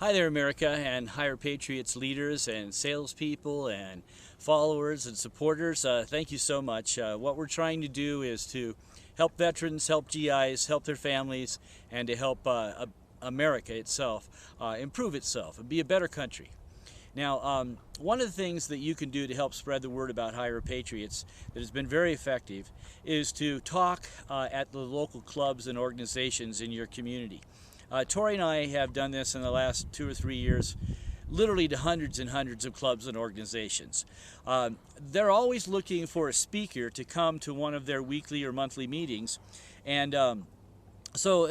Hi there, America, and Higher Patriots leaders and salespeople and followers and supporters. Thank you so much. What we're trying to do is to help veterans, help GIs, help their families, and to help America itself improve itself and be a better country. Now, one of the things that you can do to help spread the word about Higher Patriots that has been very effective is to talk at the local clubs and organizations in your community. Tori and I have done this in the last 2 or 3 years, literally to hundreds and hundreds of clubs and organizations. They're always looking for a speaker to come to one of their weekly or monthly meetings, and so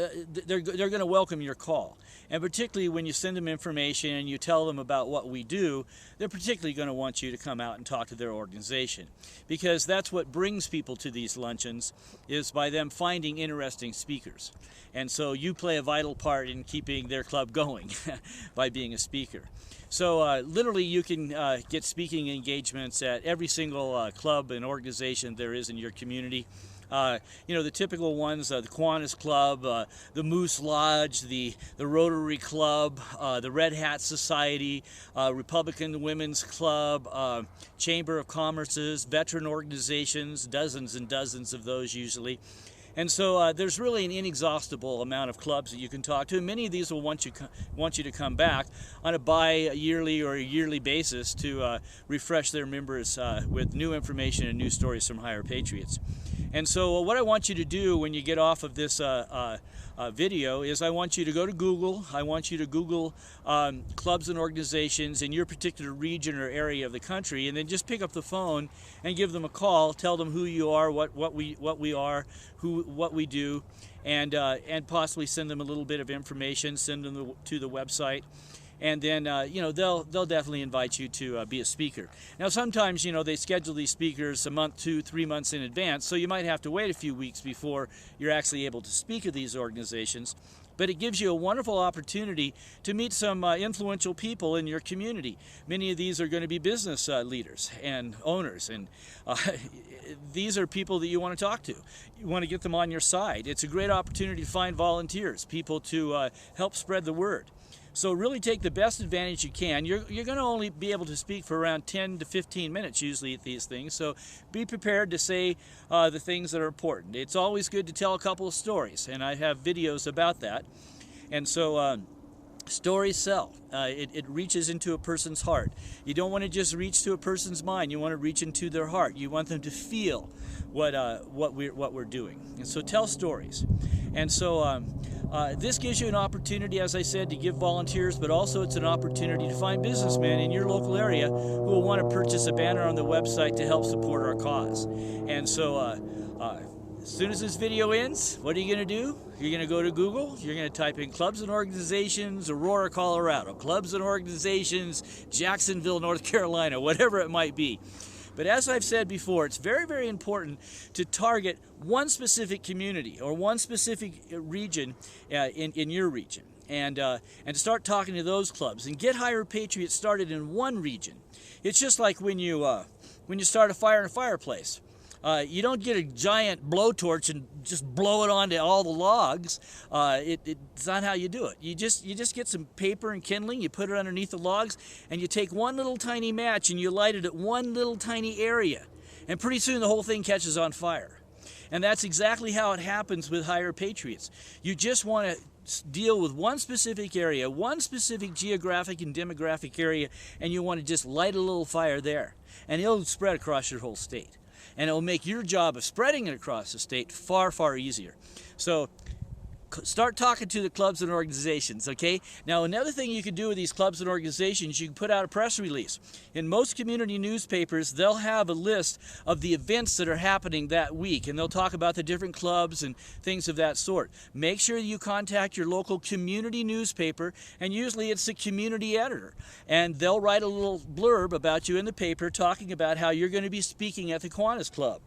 they're going to welcome your call. And particularly when you send them information and you tell them about what we do, they're particularly going to want you to come out and talk to their organization. Because that's what brings people to these luncheons, is by them finding interesting speakers. And so you play a vital part in keeping their club going by being a speaker. So literally you can get speaking engagements at every single club and organization there is in your community. The typical ones, the Kiwanis Club, the Moose Lodge, the Rotary Club, the Red Hat Society, Republican Women's Club, Chamber of Commerce's, veteran organizations, dozens and dozens of those usually. And so there's really an inexhaustible amount of clubs that you can talk to. Many of these will want you to come back on a bi-yearly or a yearly basis to refresh their members with new information and new stories from Higher Patriots. And so what I want you to do when you get off of this video is I want you to go to Google. I want you to Google clubs and organizations in your particular region or area of the country, and then just pick up the phone and give them a call. Tell them who you are, what we are, what we do, and possibly send them a little bit of information. Send them to the website. And then they'll definitely invite you to be a speaker. Now sometimes they schedule these speakers a month, 2, 3 months in advance, so you might have to wait a few weeks before you're actually able to speak at these organizations. But it gives you a wonderful opportunity to meet some influential people in your community. Many of these are going to be business leaders and owners, and these are people that you want to talk to. You want to get them on your side. It's a great opportunity to find volunteers, people to help spread the word. So really take the best advantage you can. You're going to only be able to speak for around 10 to 15 minutes usually at these things, so be prepared to say the things that are important. It's always good to tell a couple of stories, and I have videos about that. And so stories sell. It reaches into a person's heart. You don't want to just reach to a person's mind. You want to reach into their heart. You want them to feel what we're doing. And so tell stories. And so this gives you an opportunity, as I said, to give volunteers, but also it's an opportunity to find businessmen in your local area who will want to purchase a banner on the website to help support our cause. And so as soon as this video ends, what are you going to do? You're going to go to Google. You're going to type in clubs and organizations, Aurora, Colorado, clubs and organizations, Jacksonville, North Carolina, whatever it might be. But as I've said before, it's very, very important to target one specific community or one specific region in your region, and to start talking to those clubs and get Higher Patriots started in one region. It's just like when you start a fire in a fireplace. You don't get a giant blowtorch and just blow it onto all the logs. It's not how you do it. You just get some paper and kindling, you put it underneath the logs, and you take one little tiny match and you light it at one little tiny area. And pretty soon the whole thing catches on fire. And that's exactly how it happens with Higher Patriots. You just want to deal with one specific area, one specific geographic and demographic area, and you want to just light a little fire there. And it'll spread across your whole state. And it will make your job of spreading it across the state far, far easier. So start talking to the clubs and organizations, okay? Now, another thing you can do with these clubs and organizations, you can put out a press release. In most community newspapers, they'll have a list of the events that are happening that week, and they'll talk about the different clubs and things of that sort. Make sure you contact your local community newspaper, and usually it's the community editor, and they'll write a little blurb about you in the paper talking about how you're going to be speaking at the Kiwanis Club.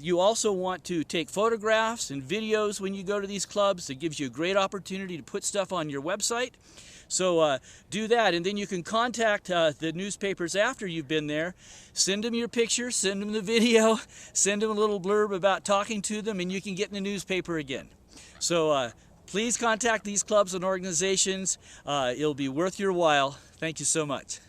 You also want to take photographs and videos when you go to these clubs. It gives you a great opportunity to put stuff on your website. So do that, and then you can contact the newspapers after you've been there. Send them your picture, send them the video, send them a little blurb about talking to them, and you can get in the newspaper again. So please contact these clubs and organizations. It'll be worth your while. Thank you so much.